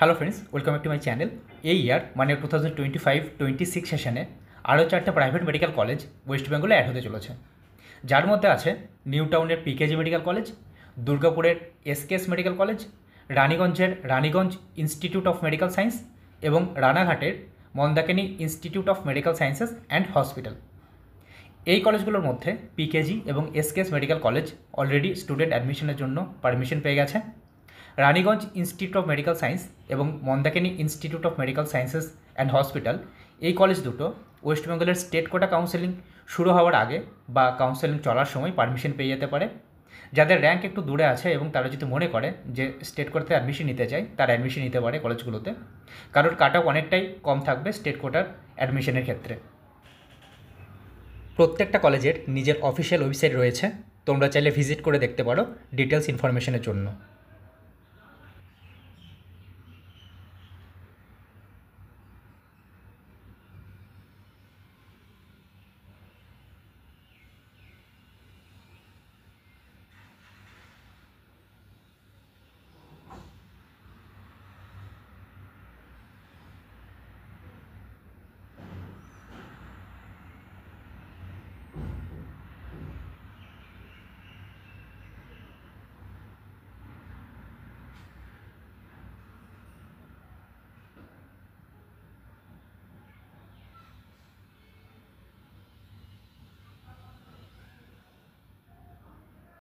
Hello friends, welcome back to my channel. এই year মানে 2025-26 সেশনে আরও 4টা প্রাইভেট মেডিকেল কলেজ ওয়েস্ট বেঙ্গলে অ্যাড হতে চলেছে, যার মধ্যে আছে নিউ টাউনের পিকেজি মেডিকেল কলেজ, দুর্গাপুরের এসকেএস মেডিকেল কলেজ, রানীগঞ্জের Raniganj institute of medical science এবং রানাঘাটের Mandakini institute of medical sciences and hospital. এই কলেজগুলোর মধ্যে পিকেজি এবং SKS medical college already student অ্যাডমিশনের জন্য পারমিশন পেয়ে গেছে। Raniganj institute of medical science এবং Mandakini institute of medical sciences and hospital, এই কলেজ দুটো ওয়েস্ট বেঙ্গলের স্টেট কোটা কাউন্সেলিং শুরু হওয়ার আগে বা কাউন্সেলিং চলার সময় পারমিশন পেয়ে যেতে পারে। যাদের র্যাঙ্ক একটু দূরে আছে এবং তারা যদি মনে করে যে স্টেট কোটাতে অ্যাডমিশন নিতে চায়, তারা অ্যাডমিশন নিতে পারে কলেজগুলোতে, কারণ কাট অফ অনেকটাই কম থাকবে স্টেট কোটার অ্যাডমিশনের ক্ষেত্রে। প্রত্যেকটা কলেজের নিজের অফিসিয়াল ওয়েবসাইট রয়েছে, তোমরা চাইলে ভিজিট করে দেখতে পারো ডিটেলস ইনফরমেশনের জন্য।